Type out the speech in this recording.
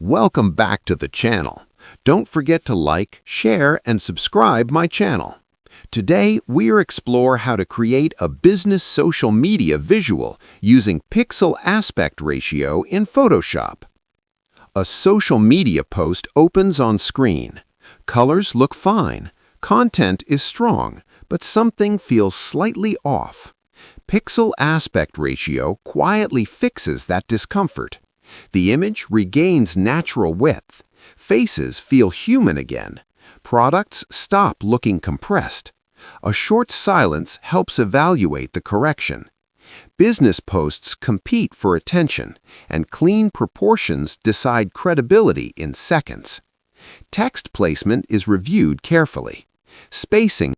Welcome back to the channel. Don't forget to like, share, and subscribe my channel. Today, we'll explore how to create a business social media visual using pixel aspect ratio in Photoshop. A social media post opens on screen. Colors look fine. Content is strong, but something feels slightly off. Pixel aspect ratio quietly fixes that discomfort. The image regains natural width. Faces feel human again. Products stop looking compressed. A short silence helps evaluate the correction. Business posts compete for attention, and clean proportions decide credibility in seconds. Text placement is reviewed carefully. Spacing